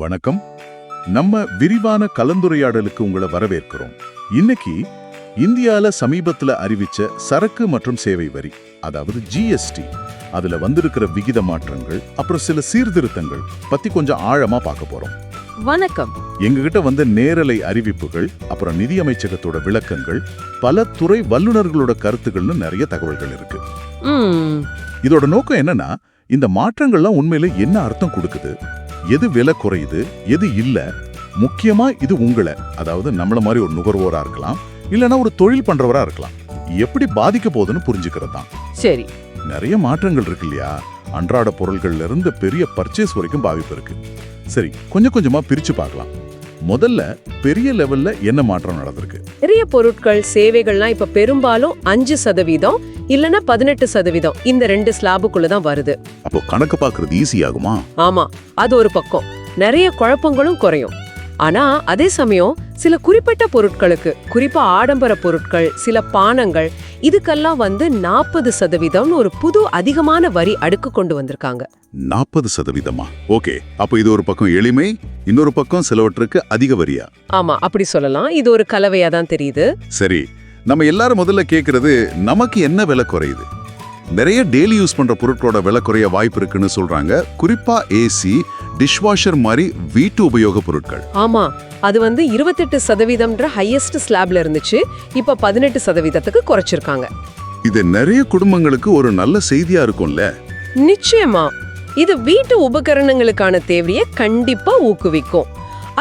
வணக்கம். நம்ம விரிவான கலந்துரையாடலுக்கு உங்களை வரவேற்கிறோம். இன்னைக்கு இந்தியால சமீபத்துல அறிவிச்ச சரக்கு மற்றும் சேவை வரி, அதாவது ஜிஎஸ்டி, அதுல வந்திருக்கிற விகித மாற்றங்கள் அப்புறம் சில சீர்திருத்தங்கள் பத்தி கொஞ்சம் ஆழமா பார்க்க போறோம். வணக்கம். எங்ககிட்ட வந்த நேரலை அறிவிப்புகள், அப்புறம் நிதி அமைச்சகத்தோட விளக்கங்கள், பல துறை வல்லுநர்களோட கருத்துக்கள்னு நிறைய தகவல்கள் இருக்கு. இதோட நோக்கம் என்னன்னா, இந்த மாற்றங்கள்லாம் உண்மையில என்ன அர்த்தம் கொடுக்குது, எது விலை குறையுது, எது இல்ல, முக்கியமா இது உங்களை, அதாவது நம்மள மாதிரி ஒரு நுகர்வோரா இருக்கலாம், இல்லனா ஒரு தொழில் பண்றவரா இருக்கலாம், எப்படி பாதிக்க போகுதுன்னு புரிஞ்சுக்கிறது தான். சரி, நிறைய மாற்றங்கள் இருக்கு இல்லையா? அன்றாட பொருள்கள்ல இருந்து பெரிய பர்ச்சேஸ் வரைக்கும் பாதிப்பு இருக்கு. சரி, கொஞ்சம் கொஞ்சமா பிரிச்சு பார்க்கலாம். முதல்ல பெரிய லெவல்ல என்ன மாற்றம் நடந்திருக்கு? நிறைய பொருட்கள் சேவைகள்லாம் இப்ப பெரும்பாலும் 5% இல்லனா 18% இந்த ரெண்டு ஸ்லாபுக்குள்ள தான் வருது. அப்போ கணக்கு பார்க்கிறது ஈஸி ஆகுமா? ஆமா, அது ஒரு பக்கம். நிறைய குழப்பங்களும் குறையும். ஆனா அதே சமயம் சில குறிப்பிட்ட பொருட்களுக்கு, குறிப்பா ஆடம்பர பொருட்கள், சில பானங்கள், இதுக்கெல்லாம் 40% ஒரு புது அதிகமான வரி அடுக்கு கொண்டு வந்திருக்காங்க. 40%? ஓகே, அப்ப இது ஒரு பக்கம் எளிமை, இன்னொரு பக்கம் சிலவற்றுக்கு அதிக வரியா? ஆமா, அப்படி சொல்லலாம். இது ஒரு கலவையா தான் தெரியுது. சரி, நம்ம எல்லாரும் முதல்ல கேக்குறது, நமக்கு என்ன விலை குறையுது? நிறைய டெய்லி யூஸ் பண்ற பொருட்களோட விலை குறைய வாய்ப்பு இருக்குன்னு சொல்றாங்க. குறிப்பா ஏசி, டிஷ்வாஷர் மாதிரி வீட்டு உபயோக பொருட்கள். ஆமா, அது 28% ஹையஸ்ட் ஸ்லாப்ல இருந்துச்சு. இப்ப 18%க்கு குறைச்சிருக்காங்க. இது நிறைய குடும்பங்களுக்கு ஒரு நல்ல செய்தியா இருக்கும்ல? நிச்சயமா, இது வீட்டு உபகரணங்களுக்கான தேவையை கண்டிப்பா ஊக்குவிக்கும்.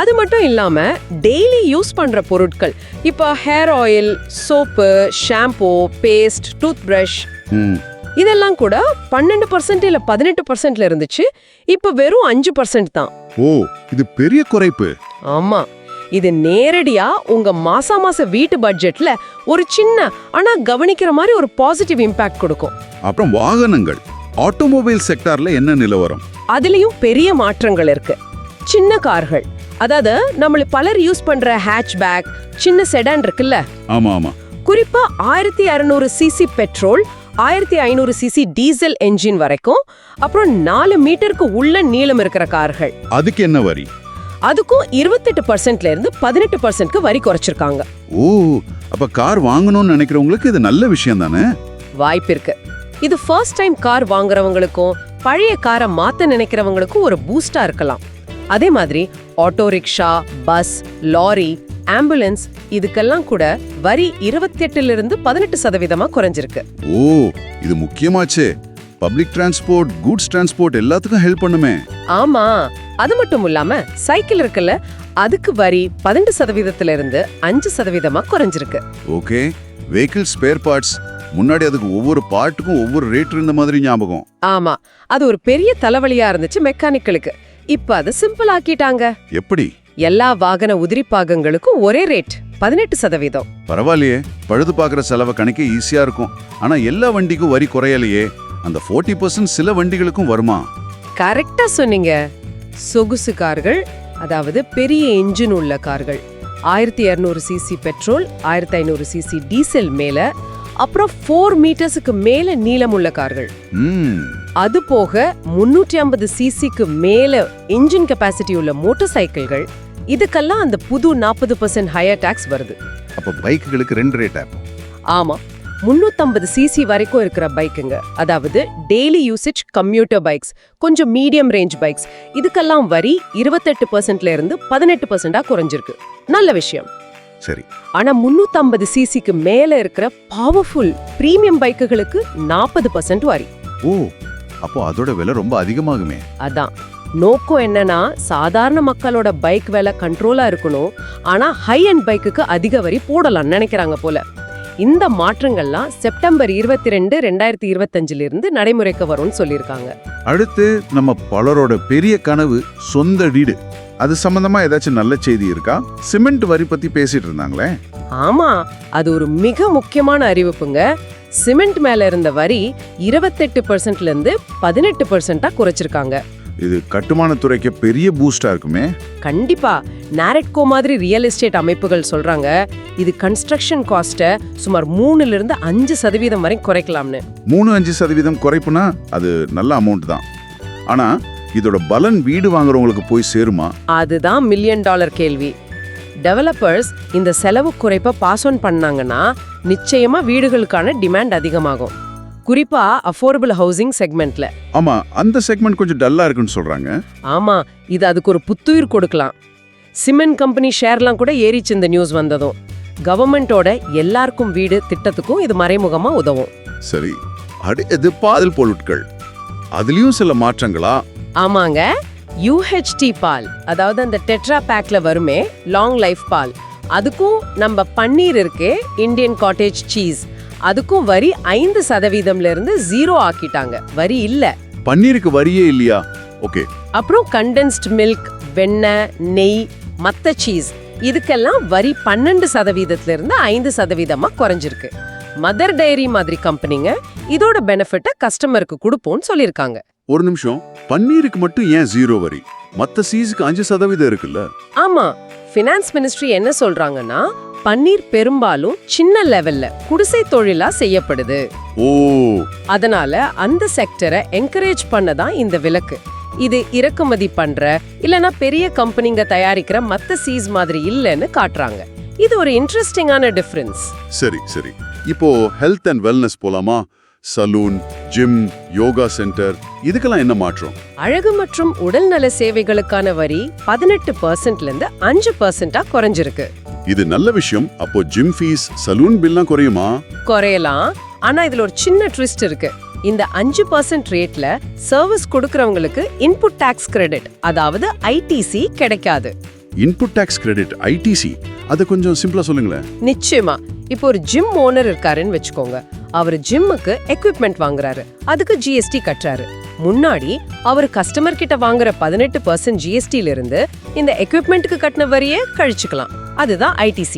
அது மட்டும் இல்லாம டெய்லி யூஸ் பண்ற பொருட்கள், இப்ப hair oil, soap, shampoo, paste, toothbrush, இதெல்லாம் கூட 12% இல்ல 18%ல இருந்துச்சு. இப்ப வெறும் 5% தான். ஓ, இது பெரிய குறைப்பு. ஆமா, இது நேரடியா உங்க மாச வீட்டு பட்ஜெட்ல ஒரு சின்ன ஆனா கவனிக்கிற மாதிரி ஒரு பாசிட்டிவ் இம்பாக்ட் கொடுக்கும். அப்புறம் வாகனங்கள், ஆட்டோமொபைல் செக்டார்ல என்ன நிலவரம்? அதுலயும் பெரிய மாற்றங்கள் இருக்கு. சின்ன கார்கள், அதாவது நம்மள பலர் யூஸ் பண்ற ஹேட்ச்பேக், சின்ன செடான் இருக்குல்ல, ஆமா ஆமா, குறிப்பா 1600 CC petrol, 1500 CC diesel engine வரைக்கும், அப்புறம் 4 மீட்டருக்கு உள்ள நீளம் இருக்கிற கார்கள். அதுக்கு என்ன வரி? அதுக்கும் 28%ல இருந்து 18%க்கு வரி குறைச்சிருக்காங்க. ஓ, அப்ப கார் வாங்கணும்னு நினைக்கிறவங்களுக்கு இது நல்ல விஷயம் தானே? வாய்ப்பு இருக்கு. இது ஃபர்ஸ்ட் டைம் கார் வாங்குறவங்களுக்கும் பழைய காரை மாத்த நினைக்கிறவங்களுக்கும் ஒரு பூஸ்டா இருக்கலாம். அதே மாதிரி auto rickshaw, bus, lorry, ambulance, இதுக்கெல்லாம் கூட வரி 28ல இருந்து 18% குறைஞ்சிருக்கு. ஓ, இது முக்கியமாச்சே. பப்ளிக் டிரான்ஸ்போர்ட், கூட்ஸ் டிரான்ஸ்போர்ட் எல்லாத்துக்கும் ஹெல்ப் பண்ணுமே. ஆமா, அது மட்டும் இல்லாம சைக்கிள் இருக்குல்ல, அதுக்கு வரி 12%ல இருந்து 5% குறைஞ்சிருக்கு. ஓகே, வெஹிக்கிள் ஸ்பேர் பார்ட்ஸ், முன்னாடி அதுக்கு ஒவ்வொரு பார்ட்டுக்கும் ஒவ்வொரு ரேட் இருந்த மாதிரி ஞாபகம். ஆமா, அது ஒரு பெரிய தலைவலியா இருந்துச்சு மெக்கானிக்களுக்கு. இப்ப அது சிம்பிள் ஆக்கிட்டாங்க. எப்படி? எல்லா வாகன உதிரி பாகங்களுக்கும் ஒரே ரேட், 18%. பரவாயில்லையே, பழுது பார்க்குற செலவை கணக்கே ஈஸியா இருக்கும். ஆனா எல்லா வண்டிக்கும் வரி குறையலையே. அந்த 40% சில வண்டிகளுக்கும் வருமா? கரெக்டா சொன்னீங்க. சொகுசு கார்கள், அதாவது பெரிய என்ஜின் உள்ள கார்கள், 1200 சிசி பெட்ரோல், 1500 சிசி டீசல் மேல, அப்புறம் 4 மீட்டர்ஸுக்கு மேல நீளமுள்ள கார்கள், அது போக 350 சிசிக்கு மேல இன்ஜின் கெபாசிட்டி உள்ள மோட்டார் சைக்கிள்கள், இதுக்கெல்லாம் அந்த புது 40% ஹையர் டாக்ஸ் வருது. அப்ப பைக்குகளுக்கு 2 ரேட் ஆகும். ஆமா, 350 சிசி வரைக்கும் இருக்கிற பைக்குங்க, அதாவது டெய்லி யூசேஜ் கம்யூட்டர் பைக்ஸ், கொஞ்சம் மீடியம் ரேஞ்ச் பைக்ஸ், இதுக்கெல்லாம் வரி 28%ல இருந்து 18%ஆ குறைஞ்சிருக்கு. நல்ல விஷயம். சரி, ஆனா 350 சிசிக்கு மேல இருக்கிற பவர்ஃபுல் பிரீமியம் பைக்குகளுக்கு 40% வரி. ஓ, அப்போ அதோட விலை ரொம்ப அதிகமாகுமே. அதான் நோக்கம் என்னன்னா, சாதாரண மக்களோட பைக் விலை கண்ட்ரோலா இருக்கணும், ஆனா ஹை அண்ட் பைக்குக்கு அதிக வரி போடலாம் நினைக்கிறாங்க போல. இந்த மாற்றங்கள்லாம் செப்டம்பர் 22, 2025 இருந்து நடைமுறைக்கு வரும்னு சொல்லியிருக்காங்க. அடுத்து நம்ம பலரோட பெரிய கனவு சொந்த வீடு. அது சம்பந்தமா ஏதாச்சும் நல்ல செய்தி இருக்கா? சிமெண்ட் வரி பத்தி பேசிட்டு இருந்தாங்களே. ஆமா, அது ஒரு மிக முக்கியமான அறிவிப்புங்க. சிமெண்ட் மேல இருந்த வரி 28%ல இருந்து 18%ஆ குறைச்சிருக்காங்க. இது கட்டுமானத்துறைக்கு பெரிய பூஸ்டா இருக்குமே. கண்டிப்பா. நாரெட்கோ மாதிரி ரியல் எஸ்டேட் அமைப்புகள் சொல்றாங்க, இது கன்ஸ்ட்ரக்ஷன் காஸ்ட்டை சுமார் 3ல இருந்து 5% வரை குறைக்கலாம்னு. 3-5% குறைப்புனா அது நல்ல அமௌண்ட் தான். ஆனா இதோட பலன் வீடு வாங்குறவங்களுக்கு போய் சேருமா? அதுதான் $1 மில்லியன் கேள்வி. டெவலப்பர்ஸ் இந்த செலவு குறைப்பை பாஸ் ஆன் பண்ணாங்கன்னா நிச்சயமா வீடுகளுக்கான டிமாண்ட் அதிகமாகும், குறிப்பா அஃபோர்டபுள் ஹவுசிங் செக்மெண்ட்ல. ஆமா, அந்த செக்மெண்ட் கொஞ்சம் டல்லா இருக்குன்னு சொல்றாங்க. ஆமா, இது அதுக்கு ஒரு புத்துயிர் கொடுக்கலாம். சிமெண்ட் கம்பெனி ஷேர்லாம் கூட ஏறிச்சு இந்த நியூஸ் வந்ததும். கவர்மெண்டோட எல்லாருக்கும் வீடு திட்டத்துக்கும் இது மறைமுகமா உதவும். சரி, அடுத்தது பால் பொருட்கள், அதுலயும் சில மாற்றங்களா? ஆமாங்க, UHT பால், அதாவது அந்த டெட்ரா பேக்ல வருமே லாங் லைஃப் பால், அதுக்கும் நம்ம பன்னீர் இருக்கே இந்தியன் காட்டேஜ் சீஸ், அதுக்கும் வரி 5% இருந்து 0 ஆக்கிட்டாங்க. வரி இல்ல. பன்னீருக்கு வரியே இல்லையா? ஓகே. அப்புறம் கண்டென்ஸ்ட் மில்க், வெண்ணெய், நெய், மத்த சீஸ் இதுக்கெல்லாம் வரி 12% இருந்து 5% குறைஞ்சிருக்கு. மதர் டைரி மாதிரி கம்பெனிங்க இதோட பெனிஃபிட்ட கஸ்டமருக்கு கொடுப்போம்னு சொல்லிருக்காங்க. ஒரு நிமிஷம், பன்னீருக்கு மட்டும் ஏன் 0 வரி? மத்த சீஸுக்கு 5% இருக்குல்ல? ஆமா, ஃபினான்ஸ் மினிஸ்ட்ரி என்ன சொல்றாங்கன்னா பன்னீர் பெரும்பாலும் சின்ன லெவல்ல குடிசை தொழிலா செய்யப்படுது. ஓ, அதனால அந்த செக்டரை என்கரேஜ் பண்ணதான் இந்த விலக்கு. இது இறக்குமதி பண்ற இல்லனா பெரிய கம்பெனிங்க தயாரிக்கிற மத்த சீஸ் மாதிரி இல்லைன்னு காட்டுறாங்க. இது ஒரு இன்ட்ரெஸ்டிங்கான டிஃபரன்ஸ். சரி சரி. இப்போ ஹெல்த் அண்ட் வெல்னஸ் போலாமா? சலூன், ஜிம், யோகா சென்டர், இதுக்கெல்லாம் என்ன மாற்றம்? அழகு மற்றும் உடல்நல சேவைகளுக்கான வரி 18% இருந்து 5% குறைஞ்சிருக்கு. இது நல்ல விஷயம். அப்போ ஜிம் ஃபீஸ், சலூன் பில்லாம் குறையுமா? குறையலாம், ஆனா இதுல ஒரு சின்ன ட்விஸ்ட் இருக்கு. இந்த 5% ரேட்ல சர்வீஸ் கொடுக்கறவங்களுக்கு இன்புட் டாக்ஸ் கிரெடிட், அதாவது ITC கிடைக்காது. இன்புட் டாக்ஸ் கிரெடிட், ITC, அது கொஞ்சம் சிம்பிளா சொல்லுங்களேன். நிச்சயமா. இப்போ ஒரு ஜிம் ஓனர் இருக்காருன்னு வெச்சுக்கோங்க. அவர் ஜிம்முக்கு எக்விப்மெண்ட் வாங்குறாரு, அதுக்கு GST கட்டுறாரு. முன்னாடி அவர் கஸ்டமர் கிட்ட வாங்குற 18% GSTல இருந்து இந்த எக்விப்மெண்ட்டுக்கு கட்டின வரியை கழிச்சுக்கலாம். அதுதான் ITC.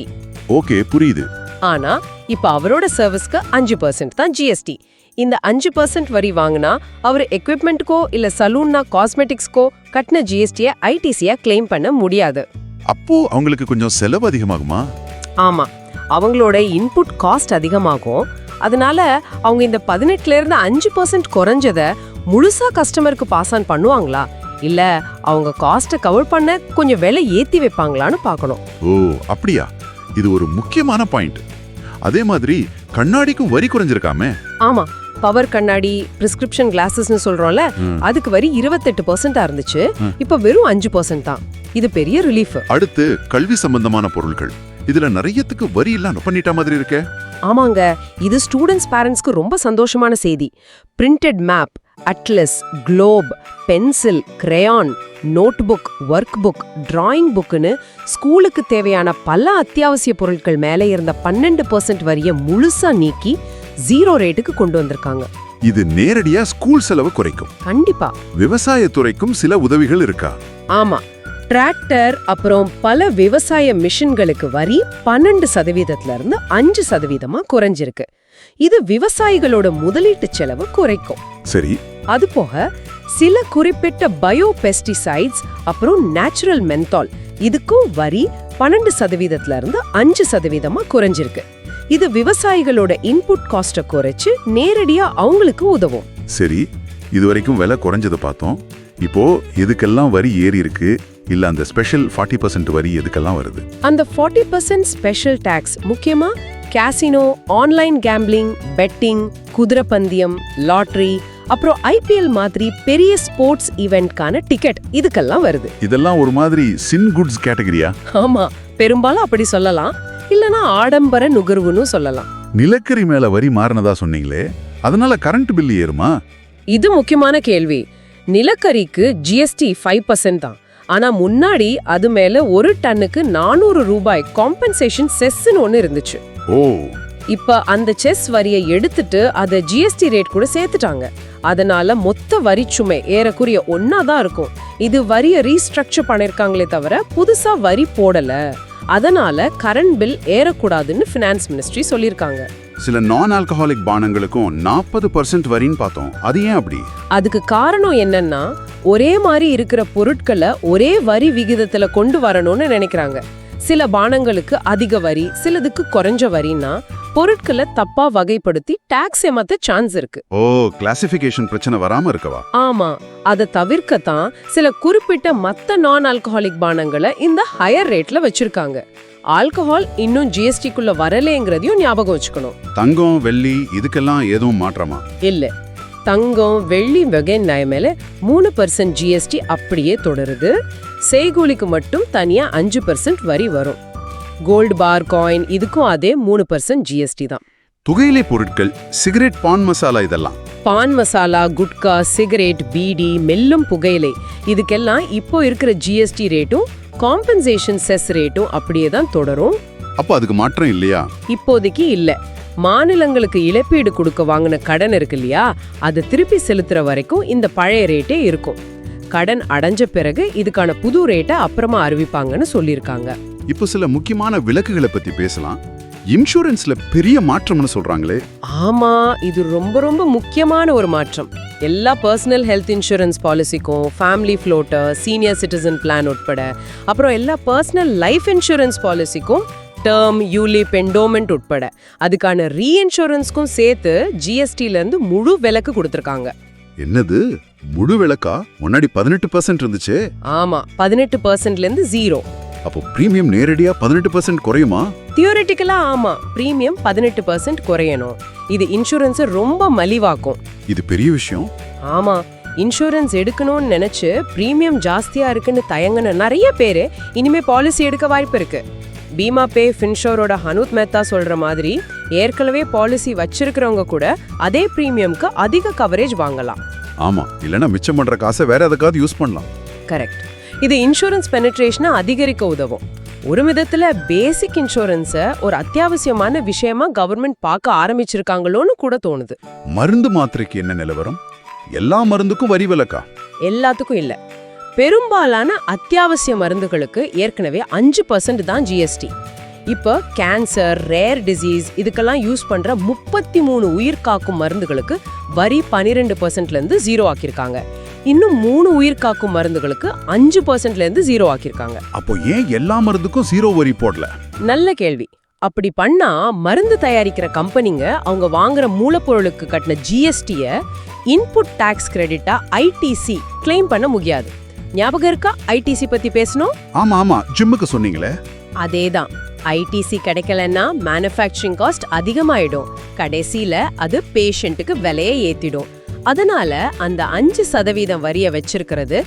ஓகே, புரியுது. ஆனா இப்ப அவரோட சர்வீஸ்க்கு 5% தான் GST. இந்த 5% வரி வாங்கினா அவர் எக்விப்மெண்ட்டுக்கோ இல்ல சலூன்னா காஸ்மெட்டிக்ஸ்க்கோ கட்டின GSTயை ITCயா கிளைம் பண்ண முடியாது. அப்போ அவங்களுக்கு கொஞ்சம் செலவு அதிகமாகுமா? ஆமா, அவங்களோட இன்புட் காஸ்ட் அதிகமாகும். அதனால அவங்க இந்த 18% இருந்து 5% குறைஞ்சத முழுசா கஸ்டமருக்கு பாஸ் ஆன் பண்ணுவாங்களா இல்ல அவங்க காஸ்ட்டை கவர் பண்ண கொஞ்சம் விலை ஏத்தி வைப்பாங்களான்னு பார்க்கணும். ஓ, அப்படியா? இது ஒரு முக்கியமான பாயிண்ட். அதே மாதிரி கண்ணாடிக்கும் வரி குறைஞ்சிருக்காமே? ஆமா, பவர் கண்ணாடி, பிரிஸ்கிரிப்ஷன் கிளாஸஸ்னு சொல்றோம்ல, அதுக்கு வரி 28% இருந்துச்சு, இப்ப வெறும் 5% தான். இது பெரிய ரிலீஃப். அடுத்து கல்வி சம்பந்தமான பொருட்கள், இதுல நிறையத்துக்கு வரி எல்லாம் பண்ணிட்ட மாதிரி இருக்கே. ஆமாங்க, இது ஸ்டூடெண்ட்ஸ் பேரண்ட்ஸ்க்கு ரொம்ப சந்தோஷமான செய்தி. Printed map, atlas, globe, pencil, crayon, note book, work book, drawing புக்குன்னு ஸ்கூலுக்கு தேவையான பல அத்தியாவசிய பொருட்கள் மேலே இருந்த 12% வரியை முழுசா நீக்கி 0 ரேட்டுக்கு கொண்டு வந்திருக்காங்க. இது நேரடியா ஸ்கூல் செலவு குறைக்கும். கண்டிப்பா. விவசாயத்துறைக்கும் சில உதவிகள் இருக்கா? ஆமா, டிராக்டர் அப்புறம் பல விவசாய மிஷின்களுக்கு வரி 12% இருந்து 5% குறைஞ்சிருக்கு. இது விவசாயிகளோட முதலீட்டு செலவு குறைக்கும். சரி. அது போக சில குறிப்பிட்ட பயோ பெஸ்டிசைட்ஸ் அப்புறம் நேச்சுரல் மென்தால் இதுக்கும் வரி 12% இருந்து 5% குறைஞ்சிருக்கு. இது விவசாயிகளோட இன்புட் காஸ்ட குறைச்சு நேரடியா அவங்களுக்கு உதவும். சரி, இதுவரைக்கும் விலை குறைஞ்சது பார்த்தோம். இப்போ எதுக்கெல்லாம் வரி ஏறி இருக்கு? இல்ல அந்த ஸ்பெஷல் 40% வரி எதுக்கெல்லாம் வருது? அந்த 40% ஸ்பெஷல் டாக்ஸ் முக்கியமா கேசினோ, ஆன்லைன் கேம்பிளிங், பெட்டிங், குதிரை பந்தயம், லாட்டரி, அப்புறம் IPL மாதிரி பெரிய ஸ்போர்ட்ஸ் ஈவென்ட்கான டிக்கெட் இதுக்கெல்லாம் வருது. இதெல்லாம் ஒரு மாதிரி சின் குட்ஸ் கேட்டகரியா? ஆமா, பெரும்பாலும் அப்படி சொல்லலாம், இல்லனா ஆடம்பர நுகர்வுன்னு சொல்லலாம். நிலக்கரி மேல வரி மாறினதா சொன்னீங்களே, அதனால கரண்ட் பில் ஏறுமா? இது முக்கியமான கேள்வி. நிலக்கரிக்கு GST 5% தான். ஆனா முன்னாடி அது மேல ஒரு டன்னுக்கு 400 ரூபாய் காம்பன்சேஷன் செஸ்ன்னு ஒன்னு இருந்துச்சு. ஓ, இப்ப அந்த செஸ் வரியை எடுத்துட்டு அத GST ரேட் கூட சேர்த்துட்டாங்க. அதனால மொத்த வரி சுமை ஏறக்குறைய ஒன்னாதான் இருக்கும். இது வரியை ரீஸ்ட்ரக்சர் பண்ணிருக்காங்களே தவிர புதுசா வரி போடல. அதனால கரண்ட் பில் ஏறக்கூடாதுன்னு ஃபினான்ஸ் மினிஸ்ட்ரி சொல்லிருக்காங்க. சில நான் ஆல்கஹாலிக் பானங்களுக்கும் 40% வரின்னு பார்த்தோம். அது ஏன் அப்படி? அதுக்கு காரணம் என்னன்னா, ஒரே மாதிரி இருக்கிற பொருட்களை ஒரே வரி விகிதத்துல கொண்டு வரணும்னு நினைக்கிறாங்க. சில பானங்களுக்கு அதிக வரி, சிலதுக்கு குறைஞ்ச வரின்னா பொருட்களை தப்பா வகைப்படுத்தி டாக்ஸ் ஏமாத்த சான்ஸ் இருக்கு. ஓ, கிளாசிஃபிகேஷன் பிரச்சனை வராம இருக்கவா? ஆமா, அதை தவிர்க்கத்தான் சில குறிப்பிட்ட மத்த நான் ஆல்கஹாலிக் பானங்களை இந்த ஹையர் ரேட்ல வச்சிருக்காங்க. ஆல்கஹால் இன்னும் ஜிஎஸ்டிக்குள்ள வரலேங்கிறதையும் ஞாபகம் வச்சுக்கணும். தங்கம், வெள்ளி இதுக்கெல்லாம் எதுவும் மாற்றமா? இல்ல, தங்கம், வெள்ளி வகை மேல 3% ஜிஎஸ்டி அப்படியே தொடருது. செய்கூலிக்கு மட்டும் தனியா 5% வரி வரும். கோல்டு பார், காயின் இதுக்கும் அதே 3% ஜிஎஸ்டி தான். புகையிலை பொருட்கள், சிகரெட், பான் மசாலா இதெல்லாம்? பான் மசாலா, குட்கா, சிகரெட், பீடி, மெல்லும் புகையிலை இதுக்கெல்லாம் இப்போ இருக்கிற ஜிஎஸ்டி ரேட்டும் காம்பன்சேஷன் செஸ் ரேட்டும் அப்படியே தான் தொடரும். அப்போ அதுக்கு மாற்றம் இல்லையா? இப்போதைக்கு இல்ல. மாநிலங்களுக்கு இழப்பீடு கொடுக்க வாங்கின கடன் இருக்கு இல்லையா, அதை திருப்பி செலுத்துற வரைக்கும் இந்த பழைய ரேட்டே இருக்கும். கடன் அடைஞ்ச பிறகு இதுக்கான புது ரேட்டை அப்புறமா அறிவிப்பாங்கன்னு சொல்லியிருக்காங்க. இப்போ சில முக்கியமான விலக்குகளை பத்தி பேசலாம். இன்சூரன்ஸ்ல பெரிய மாற்றம்னு சொல்றாங்களே? ஆமா, இது ரொம்ப ரொம்ப முக்கியமான ஒரு மாற்றம். எல்லா பர்சனல் ஹெல்த் இன்சூரன்ஸ் பாலிசிக்கும், family floater, senior citizen plan உட்பட, அப்புறம் எல்லா பர்சனல் லைஃப் இன்சூரன்ஸ் பாலிசிக்கும், டேர்ம், யூலிப், என்டோமெண்ட் உட்பட அதுக்கான ரீஇன்சூரன்ஸ்க்கும் சேர்த்து ஜிஎஸ்டில இருந்து முழு விலக்கு கொடுத்திருக்காங்க. என்னது முழு விலக்கா? முன்னாடி 18% இருந்துச்சு. ஆமா, 18%ல இருந்து 0. அப்போ பிரீமியம் நேரடியா 18% குறையுமா? தியோரிட்டிக்கலா ஆமா, பிரீமியம் 18% குறையணும். இது இன்சூரன்ஸை ரொம்ப மலிவாக்கும். இது பெரிய விஷயம். ஆமா, இன்சூரன்ஸ் எடுக்கணும்னு நினைச்சு பிரீமியம் ஜாஸ்தியா இருக்குன்னு தயங்குன நிறைய பேரு இனிமே பாலிசி எடுக்க வாய்ப்பு இருக்கு. பீமா பே ஃபின்ஷோரோட ஹனூத் மேத்தா சொல்ற மாதிரி ஏற்கனவே பாலிசி வச்சிருக்கிறவங்க கூட அதே பிரீமியம்க்கு அதிக கவரேஜ் வாங்கலாம். ஆமா, இல்லனா மிச்சம் பண்ற காசை வேற எதுக்காவது யூஸ் பண்ணலாம். கரெக்ட். இது இன்சூரன்ஸ் பெனிட்ரேஷனை அதிகரிக்க உதவும். ஒரு விதத்துல பேசிக் இன்சூரன்ஸை ஒரு அத்தியாவசியமான விஷயமா கவர்மெண்ட் பார்க்க ஆரம்பிச்சிருக்காங்களோன்னு கூட தோணுது. மருந்து மாத்திரைக்கு என்ன நிலவரம்? எல்லா மருந்துக்கும் வரி விலக்கா? எல்லாத்துக்கும் இல்ல. பெரும்பாலான அத்தியாவசிய மருந்துகளுக்கு ஏற்கனவே 5% தான் ஜிஎஸ்டி. இப்போ கேன்சர், ரேர் டிசீஸ் இதுக்கெல்லாம் யூஸ் பண்ற 33 உயிர் காக்கும் மருந்துகளுக்கு வரி 12%ல இருந்து 0 ஆக்கியிருக்காங்க. இன்னும் 3 உயிர் காக்கும் மருந்துகளுக்கு 5%ல இருந்து 0 ஆக்கியிருக்காங்க. அப்போ ஏன் எல்லா மருந்துக்கும் 0 வரி போடல? நல்ல கேள்வி. அப்படி பண்ணா மருந்து தயாரிக்கிற கம்பெனிங்க அவங்க வாங்குற மூலப்பொருளுக்கு கட்டின ஜிஎஸ்டிய இன்புட் டாக்ஸ் கிரெடிட்டா ஐடிசி கிளைம் பண்ண முடியாது. ஞாபகம் இருக்கா ஐடிசி பத்தி பேசணும்? ஆமா ஆமா, ஜிம்முக்கு சொன்னீங்களே. அதேதான். ஐடிசி கிடைக்கலன்னா மேனுஃபேக்சரிங் காஸ்ட் அதிகமாயிடும். கடைசியில அது பேஷண்ட்டுக்கு விலையை ஏத்திடும். அதனால அந்த 5% வரிய வச்சிருக்கிறது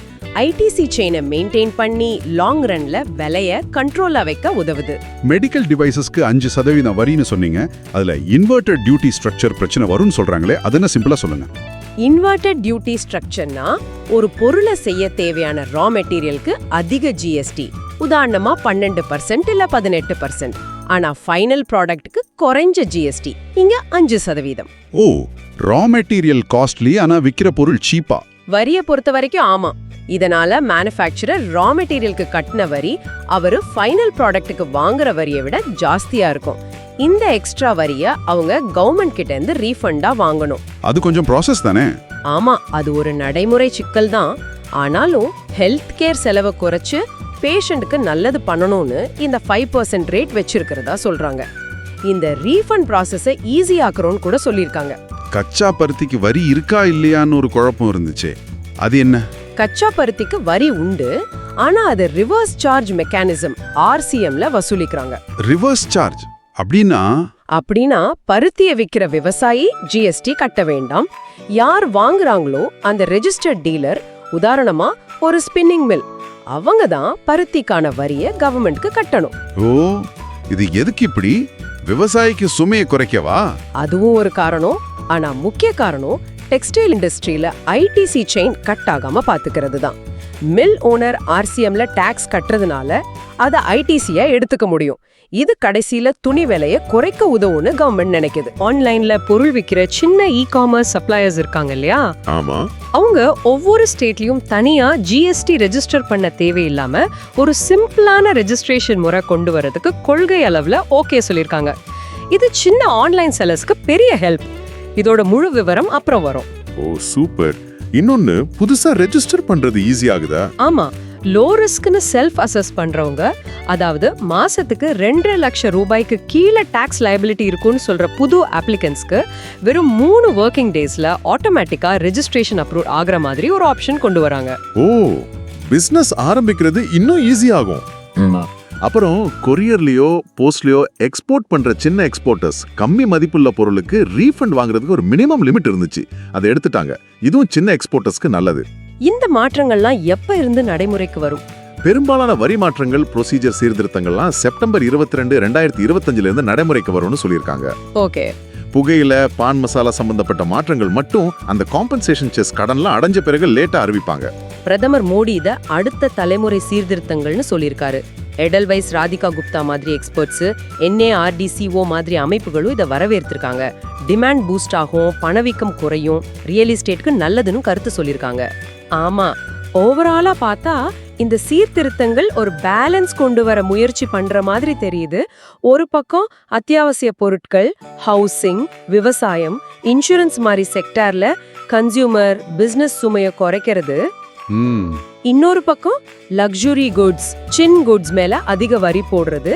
ஐடிசி செயினை மெயின்டைன் பண்ணி லாங் ரன்ல விலைய கண்ட்ரோலா வைக்க உதவுது. மெடிக்கல் டிவைசஸ்க்கு 5% வரின்னு சொன்னீங்க. அதுல இன்வெர்டட் டியூட்டி ஸ்ட்ரக்சர் பிரச்சனை வரும்னு சொல்றாங்களே, அதென்ன சிம்பிளா சொல்லுங்க. இன்வெர்டட் டியூட்டி ஸ்ட்ரக்சர்னா ஒரு பொருளை செய்ய தேவையான ரா மெட்டீரியலுக்கு அதிக ஜிஎஸ்டி. உதாரணமா 12% இல்ல 18%. ஆனா ஃபைனல் ப்ராடக்ட்டுக்கு குறைஞ்ச ஜிஎஸ்டி, இங்க 5%. ஓ, ரா மெட்டீரியல் காஸ்ட்லி, ஆனா விக்கிற பொருள் சீப்பா? வரியை பொறுத்த வரைக்கும் ஆமா. இதனால மேனுஃபேக்சரர் ரா மெட்டீரியலுக்கு கட்டின வரி அவரு ஃபைனல் ப்ராடக்ட்டுக்கு வாங்குற வரியை விட ஜாஸ்தியா இருக்கும். இந்த எக்ஸ்ட்ரா வரிய அவங்க கவர்மெண்ட் கிட்ட இருந்து ரீஃபண்டா வாங்கணும். அது கொஞ்சம் ப்ராசஸ் தானே? ஆமா, அது ஒரு நடைமுறை சிக்கல் தான். ஆனாலும் ஹெல்த் கேர் செலவை குறைச்சு பேஷண்ட்டுக்கு நல்லது பண்ணணும்னு இந்த 5% ரேட் வச்சிருக்கிறதா சொல்றாங்க. இந்த ரீஃபண்ட் ப்ராசஸை ஈஸியாக்குறோம்னு கூட சொல்லியிருக்காங்க. கச்சா பருத்திக்கு வரி இருக்கா இல்லையான்னு ஒரு குழப்பம் இருந்துச்சு. அது என்ன? கச்சா பருத்திக்கு வரி உண்டு, ஆனா அது ரிவர்ஸ் சார்ஜ் மெக்கானிசம் RCMல வசூலிக்கிறாங்க. ரிவர்ஸ் சார்ஜ் அப்படின்னா பருத்தியை விக்கிற விவசாயி ஜிஎஸ்டி கட்ட வேண்டாம். யார் வாங்குறாங்களோ அந்த ரெஜிஸ்டர்ட் டீலர், உதாரணமா ஒரு ஸ்பின்னிங் மில், அவங்க தான் பருத்திக்கான வரியை கவர்மெண்ட்க்கு கட்டணும். ஓ, இது எதுக்கு இப்படி? விவசாயிக்கு சுமையை குறைக்கவா? அதுவும் ஒரு காரணம். ஆனா முக்கிய காரணம் டெக்ஸ்டைல் இண்டஸ்ட்ரியில ஐடிசி செயின் கட் ஆகாம பாத்துக்கிறது தான். மில் ஓனர் RCMல டாக்ஸ் கட்டுறதுனால அதை ஐடிசியா எடுத்துக்க முடியும். இது கடைசியில துணி விலையை குறைக்க உதவும்னு கவர்மெண்ட் நினைக்குது. ஆன்லைன்ல பொருள் விற்கிற சின்ன இ-காமர்ஸ் சப்ளையர்ஸ் இருக்காங்க இல்லையா, ஆமா, அவங்க ஒவ்வொரு ஸ்டேட்லயும் தனியா ஜிஎஸ்டி ரெஜிஸ்டர் பண்ண தேவையில்லாம ஒரு சிம்பிளான ரெஜிஸ்ட்ரேஷன் முறை கொண்டு வரதுக்கு கொள்கை அளவுல ஓகே சொல்லிருக்காங்க. இது சின்ன ஆன்லைன் செல்லர்ஸ்க்கு பெரிய ஹெல்ப். இதோட முழு விவரம் அப்புறம் வரும். ஓ சூப்பர். இன்னொன்னு, புதுசா ரெஜிஸ்டர் பண்றது ஈஸி ஆகுதா? ஆமா, லோ ரிஸ்க்னு செல்ஃப் அசஸ் பண்றவங்க, அதாவது மாசத்துக்கு 2 லட்சம் ரூபாய்க்கு கீழே டாக்ஸ் லைபிலிட்டி இருக்குன்னு சொல்ற புது அப்ளிகன்ஸ்க்கு வெறும் 3 ஒர்க்கிங் டேஸ்ல ஆட்டோமேட்டிக்கா ரெஜிஸ்ட்ரேஷன் அப்ரூவ் ஆகுற மாதிரி ஒரு ஆப்ஷன் கொண்டு வராங்க. ஓ, பிசினஸ் ஆரம்பிக்கிறது இன்னும் ஈஸி ஆகும். அப்புறம் கொரியர்லயோ போஸ்ட்லயோ எக்ஸ்போர்ட் பண்ற சின்ன எக்ஸ்போர்ட்டர்ஸ் கம்மி மதிப்புள்ள பொருளுக்கு ரீஃபண்ட் வாங்குறதுக்கு ஒரு மினிமம் லிமிட் இருந்துச்சு, அதை எடுத்துட்டாங்க. இதுவும் சின்ன எக்ஸ்போர்ட்டர்ஸ்க்கு நல்லது. இந்த மாற்றங்கள்லாம் எப்ப இருந்து நடைமுறைக்கு வரும்? பெரும்பாலான வரி மாற்றங்கள், ப்ரொசீஜர் சீர்திருத்தங்கள்லாம் செப்டம்பர் 22, 2025 இருந்து நடைமுறைக்கு வரும்னு சொல்லியிருக்காங்க. ஓகே. புகையில பான் மசாலா சம்பந்தப்பட்ட மாற்றங்கள் மட்டும் அந்த காம்பன்சேஷன் செஸ் கடன்லாம் அடைஞ்ச பிறகு லேட்டா அறிவிப்பாங்க. பிரதமர் மோடி இத அடுத்த தலைமுறை சீர்திருத்தங்கள்னு சொல்லியிருக்காரு. எடல்வைஸ், ராதிகா குப்தா மாதிரி எக்ஸ்பர்ட்ஸ், NARDCO மாதிரி அமைப்புகளும் இதை வரவேற்றிருக்காங்க. டிமாண்ட் பூஸ்ட் ஆகும், பணவீக்கம் குறையும், ரியல் எஸ்டேட்க்கு நல்லதுன்னு கருத்து சொல்லியிருக்காங்க. ஆமா, ஓவராலா பார்த்தா இந்த சீர்திருத்தங்கள் ஒரு பேலன்ஸ் கொண்டு வர முயற்சி பண்ற மாதிரி தெரியுது. ஒரு பக்கம் அத்தியாவசிய பொருட்கள், ஹவுசிங், விவசாயம், இன்சூரன்ஸ் மாதிரி செக்டார்ல கன்சியூமர் பிசினஸ் சுமையை குறைக்கிறது. இன்னொரு பக்கம் லக்ஸுரி குட்ஸ், சின் குட்ஸ் மேல அதிக வரி போடுறது,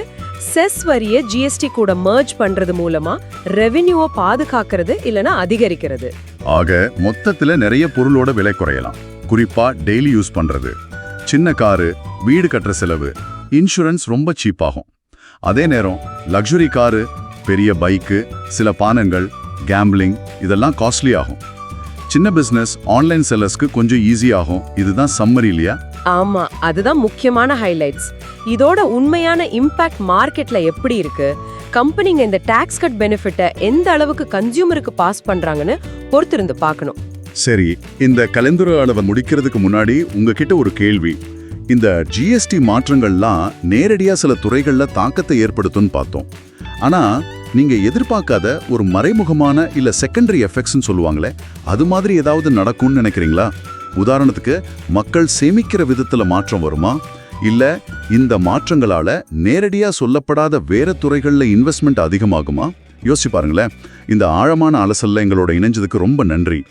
செஸ் வரிய GST கூட மர்ஜ் பண்றது மூலமா ரெவென்யூவை பாதுகாக்கிறது இல்லனா அதிகரிக்கிறது. ஆக மொத்தத்துல நிறைய பொருளோட விலை குறையலாம். குறிப்பா டெய்லி யூஸ் பண்றது, சின்ன காரு, வீடு கட்டுற செலவு, இன்சூரன்ஸ் ரொம்ப சீப்பாகும். அதே நேரம் லக்ஸுரி காரு, பெரிய பைக்கு, சில பானங்கள், கேம்பிளிங் இதெல்லாம் காஸ்ட்லி ஆகும். சின்ன பிசினஸ், ஆன்லைன் செல்லர்ஸ்க்கு கொஞ்சம் ஈஸி ஆகும். இதுதான் சம்மரி இல்லையா? ஆமா, அதுதான் முக்கியமான ஹைலைட்ஸ். இதோட உண்மையான இம்பாக்ட் மார்க்கெட்ல எப்படி இருக்கு, கம்பெனிங்க இந்த டாக்ஸ் கட் பெனிஃபிட்டை எந்த அளவுக்கு கன்சியூமருக்கு பாஸ் பண்றாங்கன்னு பொறுத்திருந்து பார்க்கணும். சரி, இந்த கலந்துரையாடலை முடிக்கிறதுக்கு முன்னாடி உங்ககிட்ட ஒரு கேள்வி. இந்த GST மாற்றங்கள்லாம் நேரடியா சில துறைகள்ல தாக்கத்தை ஏற்படுத்தும்னு பார்த்தோம். ஆனா நீங்க எதிர்பார்க்காத ஒரு மறைமுகமான இல்ல செகண்டரி எஃபெக்ட்ஸ்னு சொல்லுவாங்களே, அது மாதிரி ஏதாவது நடக்கும்னு நினைக்கிறீங்களா? உதாரணத்துக்கு, மக்கள் சேமிக்கிற விதத்துல மாற்றம் வருமா? இல்ல இந்த மாற்றங்களால நேரடியா சொல்லப்படாத வேற துறைகள்ல இன்வெஸ்ட்மெண்ட் அதிகமாகுமா? யோசிச்சு பாருங்களேன். இந்த ஆழமான அலசல்ல எங்களோட இணைஞ்சதுக்கு ரொம்ப நன்றி.